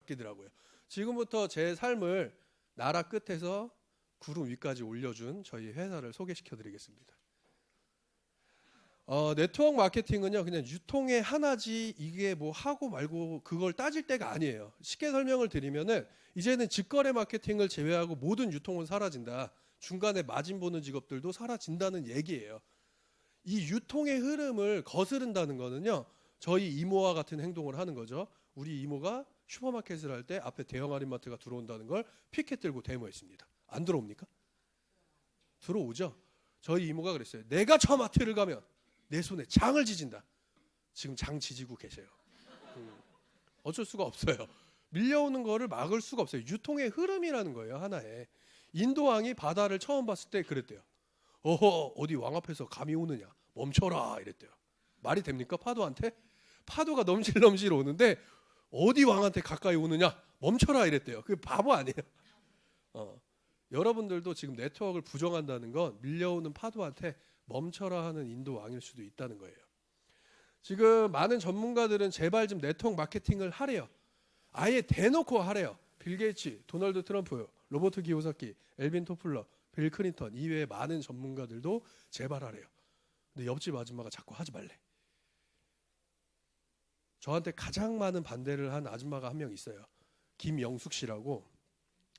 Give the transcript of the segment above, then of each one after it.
바뀌더라고요. 지금부터 제 삶을 나라 끝에서 구름 위까지 올려준 저희 회사를 소개시켜드리겠습니다. 네트워크 마케팅은요, 그냥 유통의 하나지 이게 뭐 하고 말고 그걸 따질 때가 아니에요. 쉽게 설명을 드리면은 이제는 직거래 마케팅을 제외하고 모든 유통은 사라진다. 중간에 마진 보는 직업들도 사라진다는 얘기예요. 이 유통의 흐름을 거스른다는 거는요, 저희 이모와 같은 행동을 하는 거죠. 우리 이모가 슈퍼마켓을 할 때 앞에 대형 할인마트가 들어온다는 걸 피켓 들고 데모했습니다. 안 들어옵니까? 들어오죠. 저희 이모가 그랬어요. 내가 저 마트를 가면 내 손에 장을 지진다. 지금 장 지지고 계세요. 어쩔 수가 없어요. 밀려오는 거를 막을 수가 없어요. 유통의 흐름이라는 거예요, 하나에. 인도 왕이 바다를 처음 봤을 때 그랬대요. 어허, 어디 왕 앞에서 감이 오느냐, 멈춰라 이랬대요. 말이 됩니까? 파도한테? 파도가 넘실넘실 오는데 어디 왕한테 가까이 오느냐, 멈춰라 이랬대요. 그게 바보 아니에요? 여러분들도 지금 네트워크를 부정한다는 건 밀려오는 파도한테 멈춰라 하는 인도 왕일 수도 있다는 거예요. 지금 많은 전문가들은 제발 좀 네트워크 마케팅을 하래요. 아예 대놓고 하래요. 빌 게이츠, 도널드 트럼프, 로버트 기요사키, 엘빈 토플러, 빌 클린턴 이외에 많은 전문가들도 제발 하래요. 근데 옆집 아줌마가 자꾸 하지 말래. 저한테 가장 많은 반대를 한 아줌마가 한 명 있어요. 김영숙 씨라고,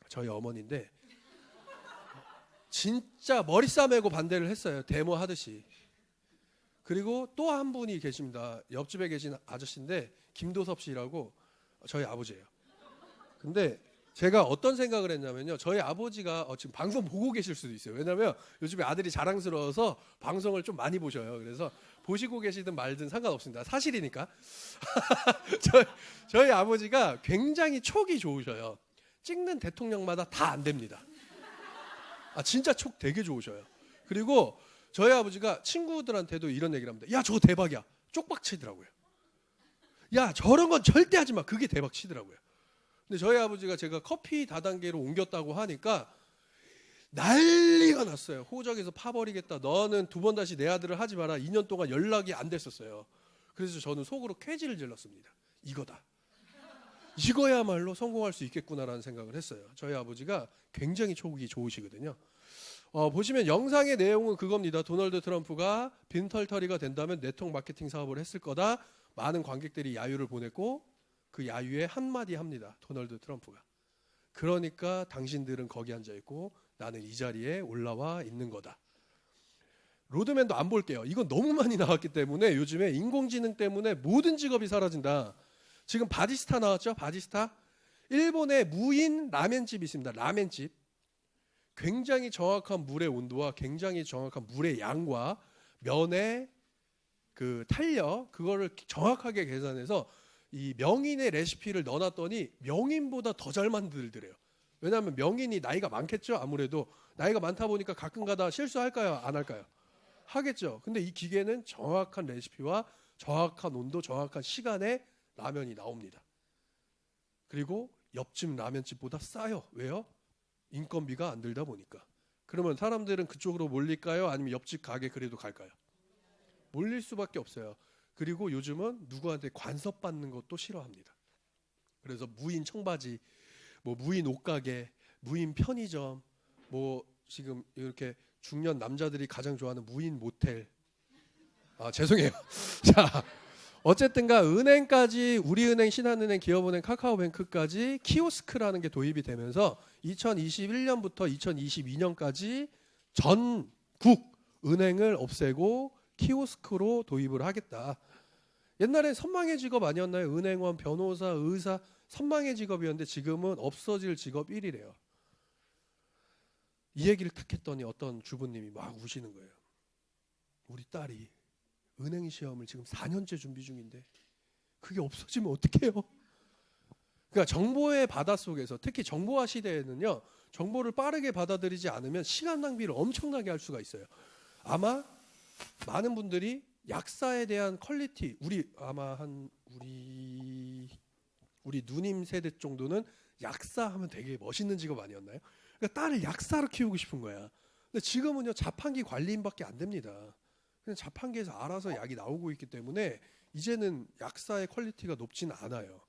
저희 어머니인데 진짜 머리 싸매고 반대를 했어요. 데모 하듯이. 그리고 또 한 분이 계십니다. 옆집에 계신 아저씨인데 김도섭 씨라고, 저희 아버지예요. 근데 제가 어떤 생각을 했냐면요, 저희 아버지가 지금 방송 보고 계실 수도 있어요. 왜냐하면 요즘에 아들이 자랑스러워서 방송을 좀 많이 보셔요. 그래서 보시고 계시든 말든 상관없습니다. 사실이니까. 저희 아버지가 굉장히 촉이 좋으셔요. 찍는 대통령마다 다 안 됩니다. 진짜 촉 되게 좋으셔요. 그리고 저희 아버지가 친구들한테도 이런 얘기를 합니다. 야, 저거 대박이야. 쪽박 치더라고요. 야, 저런 건 절대 하지 마. 그게 대박 치더라고요. 근데 저희 아버지가 제가 커피 다단계로 옮겼다고 하니까 난리가 났어요. 호적에서 파버리겠다. 너는 두 번 다시 내 아들을 하지 마라. 2년 동안 연락이 안 됐었어요. 그래서 저는 속으로 쾌지를 질렀습니다. 이거다. 이거야말로 성공할 수 있겠구나라는 생각을 했어요. 저희 아버지가 굉장히 촉이 좋으시거든요. 보시면 영상의 내용은 그겁니다. 도널드 트럼프가 빈털터리가 된다면 네트워크 마케팅 사업을 했을 거다. 많은 관객들이 야유를 보냈고 그 야유에 한마디 합니다. 도널드 트럼프가. 그러니까 당신들은 거기 앉아있고 나는 이 자리에 올라와 있는 거다. 로드맨도 안 볼게요. 이건 너무 많이 나왔기 때문에 요즘에 인공지능 때문에 모든 직업이 사라진다. 지금 바디스타 나왔죠? 바디스타. 일본의 무인 라멘집이 있습니다. 라멘집. 굉장히 정확한 물의 온도와 굉장히 정확한 물의 양과 면의 그 탄력, 그거를 정확하게 계산해서 이 명인의 레시피를 넣어놨더니 명인보다 더 잘 만들더래요. 왜냐하면 명인이 나이가 많겠죠. 아무래도 나이가 많다 보니까 가끔가다 실수할까요? 안 할까요? 하겠죠. 근데 이 기계는 정확한 레시피와 정확한 온도, 정확한 시간에 라면이 나옵니다. 그리고 옆집 라면집보다 싸요. 왜요? 인건비가 안 들다 보니까. 그러면 사람들은 그쪽으로 몰릴까요? 아니면 옆집 가게 그래도 갈까요? 몰릴 수밖에 없어요. 그리고 요즘은 누구한테 간섭받는 것도 싫어합니다. 그래서 무인 청바지, 뭐 무인 옷가게, 무인 편의점, 뭐 지금 이렇게 중년 남자들이 가장 좋아하는 무인 모텔. 죄송해요. 자, 어쨌든가 은행까지, 우리은행, 신한은행, 기업은행, 카카오뱅크까지 키오스크라는 게 도입이 되면서 2021년부터 2022년까지 전국 은행을 없애고 키오스크로 도입을 하겠다. 옛날엔 선망의 직업 아니었나요? 은행원, 변호사, 의사, 선망의 직업이었는데 지금은 없어질 직업 1위래요. 이 얘기를 탁 했더니 어떤 주부님이 막 우시는 거예요. 우리 딸이 은행 시험을 지금 4년째 준비 중인데 그게 없어지면 어떡해요? 그러니까 정보의 바닷속에서, 특히 정보화 시대에는요, 정보를 빠르게 받아들이지 않으면 시간 낭비를 엄청나게 할 수가 있어요. 아마 많은 분들이 약사에 대한 퀄리티, 우리 누님 세대 정도는 약사하면 되게 멋있는 직업 아니었나요? 그러니까 딸을 약사로 키우고 싶은 거야. 근데 지금은요, 자판기 관리인밖에 안 됩니다. 그냥 자판기에서 알아서 약이 나오고 있기 때문에 이제는 약사의 퀄리티가 높지는 않아요.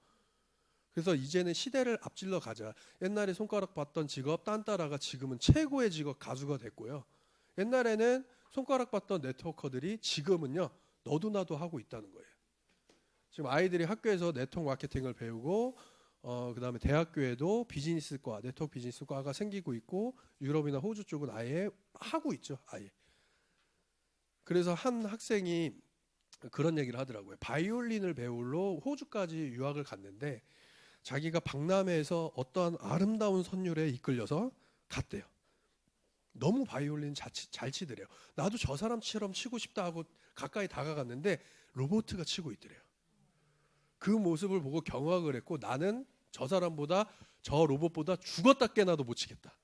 그래서 이제는 시대를 앞질러 가자. 옛날에 손가락 봤던 직업 딴따라가 지금은 최고의 직업 가수가 됐고요. 옛날에는 손가락 봤던 네트워커들이 지금은요 너도 나도 하고 있다는 거예요. 지금 아이들이 학교에서 네트워크 마케팅을 배우고 그다음에 대학교에도 비즈니스과 네트워크 비즈니스과가 생기고 있고 유럽이나 호주 쪽은 아예 하고 있죠. 아예. 그래서 한 학생이 그런 얘기를 하더라고요. 바이올린을 배우러 호주까지 유학을 갔는데 자기가 박람회에서 어떠한 아름다운 선율에 이끌려서 갔대요. 너무 바이올린 잘 치더래요. 나도 저 사람처럼 치고 싶다 하고 가까이 다가갔는데 로봇가 치고 있더래요. 그 모습을 보고 경악을 했고 나는 저 사람보다 저 로봇보다 죽었다 깨나도 못 치겠다.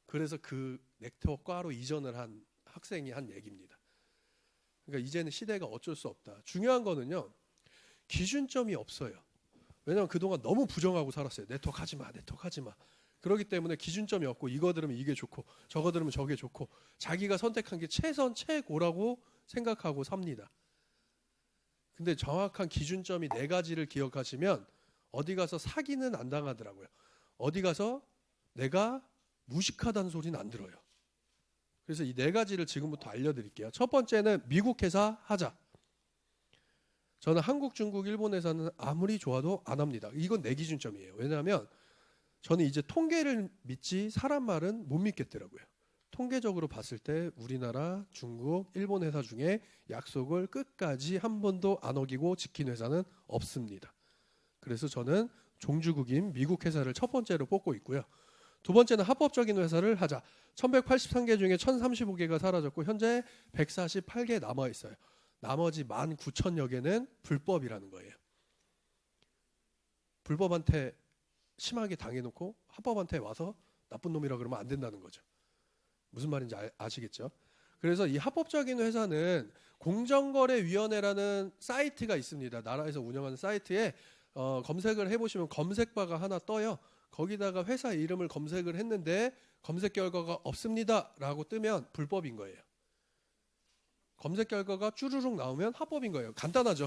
그래서 그 네트워크과로 이전을 한 학생이 한 얘기입니다. 그러니까 이제는 시대가 어쩔 수 없다. 중요한 거는요. 기준점이 없어요. 왜냐하면 그동안 너무 부정하고 살았어요. 네트워크 하지 마. 네트워크 하지 마. 그렇기 때문에 기준점이 없고 이거 들으면 이게 좋고 저거 들으면 저게 좋고 자기가 선택한 게 최선 최고라고 생각하고 삽니다. 근데 정확한 기준점이 4가지를 기억하시면 어디 가서 사기는 안 당하더라고요. 어디 가서 내가 무식하다는 소리는 안 들어요. 그래서 이 4가지를 지금부터 알려드릴게요. 첫 번째는 미국 회사 하자. 저는 한국, 중국, 일본 회사는 아무리 좋아도 안 합니다. 이건 내 기준점이에요. 왜냐하면 저는 이제 통계를 믿지 사람 말은 못 믿겠더라고요. 통계적으로 봤을 때 우리나라, 중국, 일본 회사 중에 약속을 끝까지 한 번도 안 어기고 지킨 회사는 없습니다. 그래서 저는 종주국인 미국 회사를 첫 번째로 뽑고 있고요. 두 번째는 합법적인 회사를 하자. 1183개 중에 1035개가 사라졌고 현재 148개 남아 있어요. 나머지 19,000여 개는 불법이라는 거예요. 불법한테 심하게 당해놓고 합법한테 와서 나쁜 놈이라 그러면 안 된다는 거죠. 무슨 말인지 아시겠죠? 그래서 이 합법적인 회사는 공정거래위원회라는 사이트가 있습니다. 나라에서 운영하는 사이트에 검색을 해보시면 검색바가 하나 떠요. 거기다가 회사 이름을 검색을 했는데 검색 결과가 없습니다 라고 뜨면 불법인 거예요. 검색 결과가 쭈루룩 나오면 합법인 거예요. 간단하죠?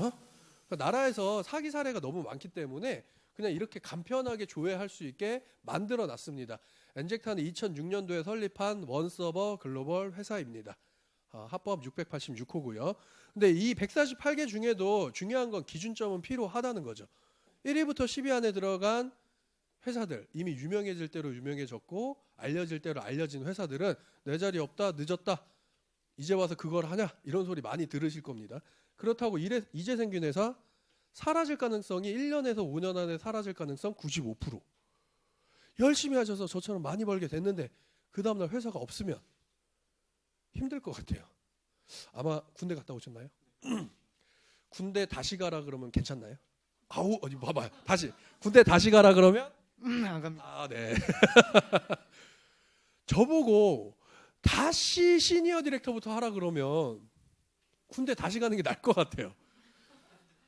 그러니까 나라에서 사기 사례가 너무 많기 때문에 그냥 이렇게 간편하게 조회할 수 있게 만들어 놨습니다. 엔젝타는 2006년도에 설립한 원서버 글로벌 회사입니다. 합법 686호고요. 근데 이 148개 중에도 중요한 건 기준점은 필요하다는 거죠. 1위부터 10위 안에 들어간 회사들, 이미 유명해질 대로 유명해졌고 알려질 대로 알려진 회사들은 내 자리 없다, 늦었다, 이제 와서 그걸 하냐 이런 소리 많이 들으실 겁니다. 그렇다고 이제 생긴 회사 사라질 가능성이 1년에서 5년 안에 사라질 가능성 95%. 열심히 하셔서 저처럼 많이 벌게 됐는데 그 다음날 회사가 없으면 힘들 것 같아요. 아마 군대 갔다 오셨나요? 군대 다시 가라 그러면 괜찮나요? 아우 어디 봐봐요. 다시 군대 다시 가라 그러면 안 갑니다. 아 네. 저보고 다시 시니어 디렉터부터 하라 그러면 군대 다시 가는 게 나을 것 같아요.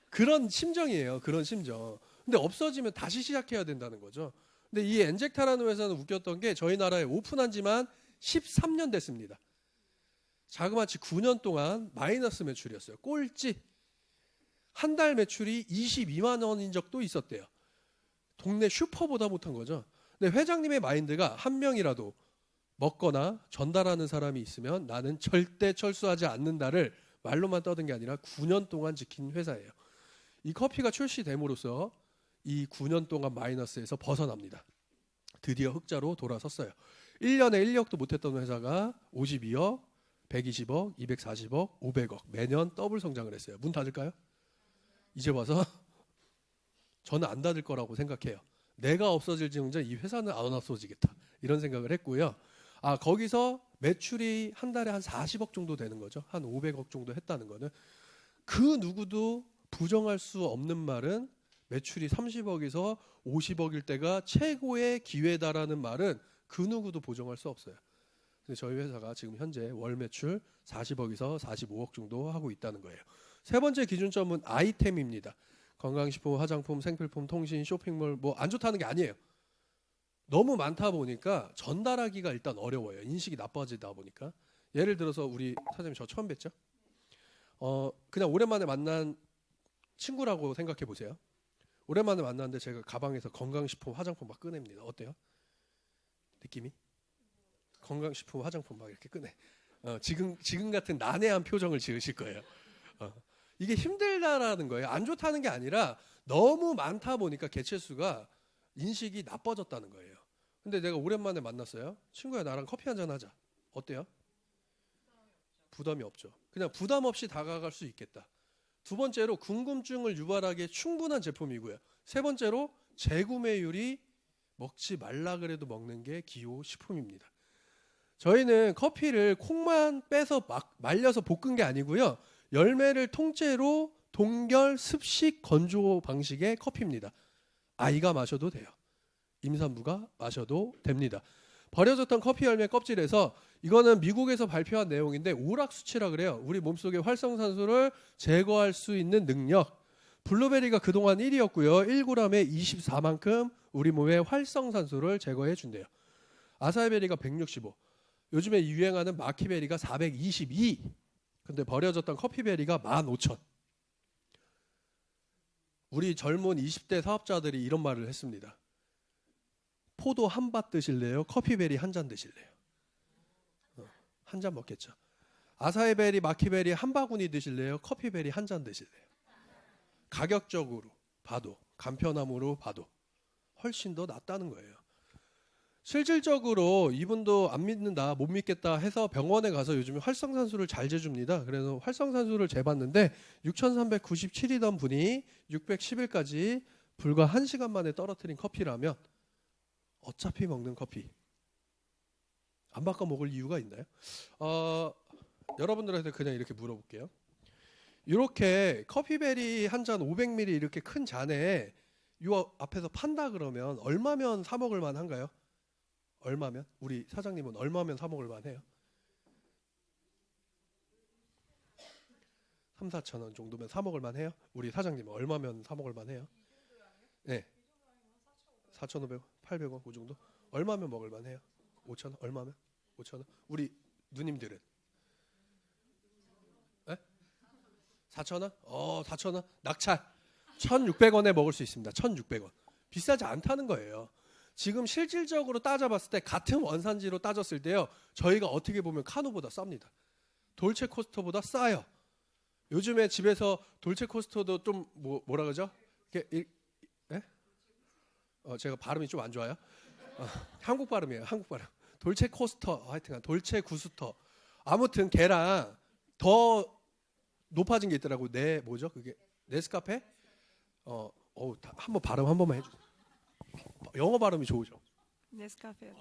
그런 심정이에요. 그런 심정. 근데 없어지면 다시 시작해야 된다는 거죠. 근데 이 엔젝타라는 회사는 웃겼던 게 저희 나라에 오픈한 지만 13년 됐습니다. 자그마치 9년 동안 마이너스 매출이었어요. 꼴찌. 한 달 매출이 22만 원인 적도 있었대요. 동네 슈퍼보다 못한 거죠. 근데 회장님의 마인드가 한 명이라도 먹거나 전달하는 사람이 있으면 나는 절대 철수하지 않는다를 말로만 떠든 게 아니라 9년 동안 지킨 회사예요. 이 커피가 출시됨으로써 이 9년 동안 마이너스에서 벗어납니다. 드디어 흑자로 돌아섰어요. 1년에 1억도 못했던 회사가 52억, 120억, 240억, 500억 매년 더블 성장을 했어요. 문 닫을까요? 이제 와서 저는 안 닫을 거라고 생각해요. 내가 없어질지언정 이 회사는 안 없어지겠다 이런 생각을 했고요. 거기서 매출이 한 달에 한 40억 정도 되는 거죠. 한 500억 정도 했다는 거는 그 누구도 부정할 수 없는 말은 매출이 30억에서 50억일 때가 최고의 기회다라는 말은 그 누구도 부정할 수 없어요. 근데 저희 회사가 지금 현재 월 매출 40억에서 45억 정도 하고 있다는 거예요. 세 번째 기준점은 아이템입니다. 건강식품, 화장품, 생필품, 통신, 쇼핑몰 뭐 안 좋다는 게 아니에요. 너무 많다 보니까 전달하기가 일단 어려워요. 인식이 나빠지다 보니까. 예를 들어서 우리 사장님 저 처음 뵀죠? 그냥 오랜만에 만난 친구라고 생각해 보세요. 오랜만에 만났는데 제가 가방에서 건강식품 화장품 막 꺼냅니다. 어때요? 느낌이? 건강식품 화장품 막 이렇게 꺼내. 지금 같은 난해한 표정을 지으실 거예요. 이게 힘들다라는 거예요. 안 좋다는 게 아니라 너무 많다 보니까 개체수가 인식이 나빠졌다는 거예요. 근데 내가 오랜만에 만났어요. 친구야 나랑 커피 한잔 하자. 어때요? 부담이 없죠. 그냥 부담 없이 다가갈 수 있겠다. 두 번째로 궁금증을 유발하기에 충분한 제품이고요. 세 번째로 재구매율이 먹지 말라 그래도 먹는 게 기호 식품입니다. 저희는 커피를 콩만 빼서 말려서 볶은 게 아니고요. 열매를 통째로 동결 습식 건조 방식의 커피입니다. 아이가 마셔도 돼요. 임산부가 마셔도 됩니다. 버려졌던 커피 열매 껍질에서 이거는 미국에서 발표한 내용인데 오락수치라 그래요. 우리 몸속의 활성산소를 제거할 수 있는 능력. 블루베리가 그동안 1위였고요. 1g에 24만큼 우리 몸의 활성산소를 제거해 준대요. 아사히베리가 165. 요즘에 유행하는 마키베리가 422. 근데 버려졌던 커피베리가 15,000. 우리 젊은 20대 사업자들이 이런 말을 했습니다. 포도 한 밭 드실래요? 커피베리 한 잔 드실래요? 한 잔 먹겠죠. 아사히베리, 마키베리 한 바구니 드실래요? 커피베리 한 잔 드실래요? 가격적으로 봐도 간편함으로 봐도 훨씬 더 낫다는 거예요. 실질적으로 이분도 안 믿는다, 못 믿겠다 해서 병원에 가서 요즘에 활성산소를 잘 재줍니다. 그래서 활성산소를 재봤는데 6,397이던 분이 611까지 불과 1시간 만에 떨어뜨린 커피라면 어차피 먹는 커피 안 바꿔 먹을 이유가 있나요? 여러분들한테 그냥 이렇게 물어볼게요. 이렇게 커피베리 한 잔 500ml 이렇게 큰 잔에 이 앞에서 판다 그러면 얼마면 사 먹을 만한가요? 얼마면? 우리 사장님은 얼마면 사 먹을 만해요? 3, 4천 원 정도면 사 먹을 만해요? 우리 사장님은 얼마면 사 먹을 만해요? 네. 4,500원, 800원 그 정도? 얼마면 먹을 만해요? 5,000원? 얼마면? 5,000원? 우리 누님들은? 네? 4,000원? 4,000원? 낙찰 1,600원에 먹을 수 있습니다. 1,600원. 비싸지 않다는 거예요. 지금 실질적으로 따져봤을 때 같은 원산지로 따졌을 때요. 저희가 어떻게 보면 카누보다 쌉니다. 돌체코스터보다 싸요. 요즘에 집에서 돌체코스터도 좀 뭐라 그러죠? 이게 제가 발음이 좀 안 좋아요. 한국 발음이에요. 한국 발음. 돌체코스터 하여튼간 돌체구스터. 아무튼 걔랑 더 높아진 게 있더라고. 뭐죠? 그게 네스카페? 한번 발음 한 번만 해주세요. 영어 발음이 좋으죠. 네스카페.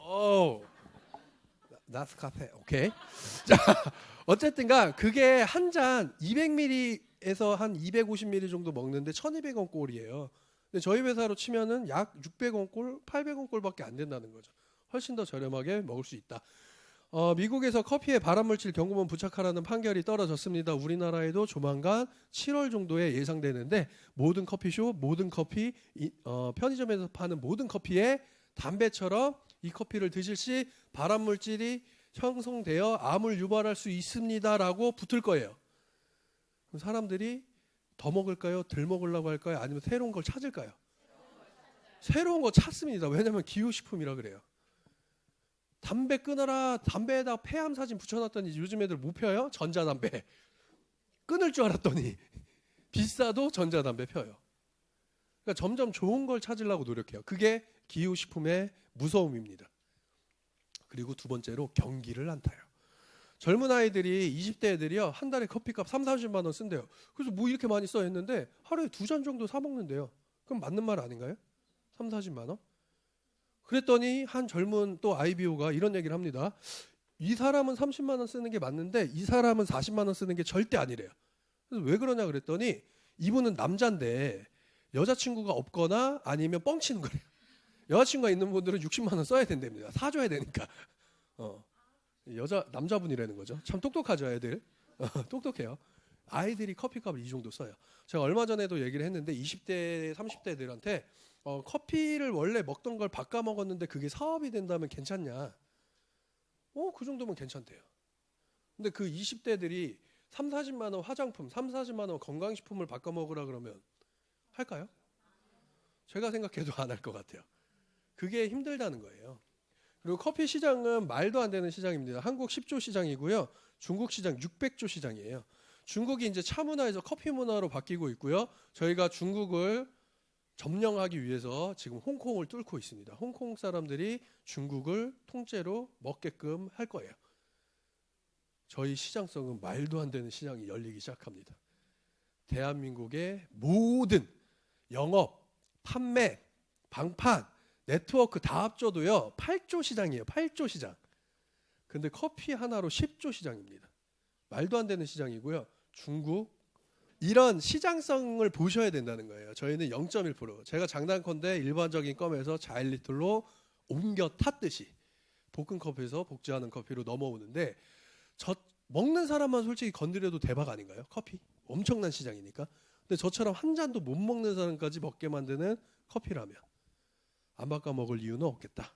나스카페. 오케이. 자, 어쨌든가 그게 한 잔 200ml에서 한 250ml 정도 먹는데 1,200원 꼴이에요. 근데 저희 회사로 치면은 약 600원 꼴, 800원 꼴밖에 안 된다는 거죠. 훨씬 더 저렴하게 먹을 수 있다. 미국에서 커피에 발암물질 경고문 부착하라는 판결이 떨어졌습니다. 우리나라에도 조만간 7월 정도에 예상되는데 모든 커피숍, 모든 커피, 편의점에서 파는 모든 커피에 담배처럼 이 커피를 드실 시 발암물질이 형성되어 암을 유발할 수 있습니다라고 붙을 거예요. 그럼 사람들이 더 먹을까요? 덜 먹으려고 할까요? 아니면 새로운 걸 찾을까요? 새로운 거 찾습니다. 왜냐하면 기호식품이라 그래요. 담배 끊어라. 담배에다 폐암 사진 붙여놨더니 요즘 애들 못 펴요? 전자담배. 끊을 줄 알았더니 비싸도 전자담배 펴요. 그러니까 점점 좋은 걸 찾으려고 노력해요. 그게 기호식품의 무서움입니다. 그리고 두 번째로 경기를 안 타요. 젊은 아이들이 20대 애들이요. 한 달에 커피값 3, 40만 원 쓴대요. 그래서 뭐 이렇게 많이 써 했는데 하루에 2잔 정도 사 먹는데요. 그럼 맞는 말 아닌가요? 3, 40만 원? 그랬더니 한 젊은 또 IBO가 이런 얘기를 합니다. 이 사람은 30만 원 쓰는 게 맞는데 이 사람은 40만 원 쓰는 게 절대 아니래요. 그래서 왜 그러냐 그랬더니 이분은 남자인데 여자친구가 없거나 아니면 뻥치는 거래요. 여자친구가 있는 분들은 60만 원 써야 된답니다. 사줘야 되니까. 남자분이라는 거죠. 참 똑똑하죠, 애들. 똑똑해요. 아이들이 커피값을 이 정도 써요. 제가 얼마 전에도 얘기를 했는데 20대, 30대들한테 커피를 원래 먹던 걸 바꿔 먹었는데 그게 사업이 된다면 괜찮냐? 그 정도면 괜찮대요. 근데 그 20대들이 3, 40만 원 화장품, 3, 40만 원 건강식품을 바꿔 먹으라 그러면 할까요? 제가 생각해도 안 할 것 같아요. 그게 힘들다는 거예요. 그리고 커피 시장은 말도 안 되는 시장입니다. 한국 10조 시장이고요. 중국 시장 600조 시장이에요. 중국이 이제 차 문화에서 커피 문화로 바뀌고 있고요. 저희가 중국을 점령하기 위해서 지금 홍콩을 뚫고 있습니다. 홍콩 사람들이 중국을 통째로 먹게끔 할 거예요. 저희 시장성은 말도 안 되는 시장이 열리기 시작합니다. 대한민국의 모든 영업, 판매, 방판, 네트워크 다 합쳐도요 8조 시장이에요. 8조 시장. 근데 커피 하나로 10조 시장입니다. 말도 안 되는 시장이고요. 중국 이런 시장성을 보셔야 된다는 거예요. 저희는 0.1%. 제가 장단컨대 일반적인 껌에서 자일리톨로 옮겨 탔듯이 볶은 커피에서 복제하는 커피로 넘어오는데 먹는 사람만 솔직히 건드려도 대박 아닌가요? 커피. 엄청난 시장이니까. 근데 저처럼 한 잔도 못 먹는 사람까지 먹게 만드는 커피라면 안 바꿔 먹을 이유는 없겠다.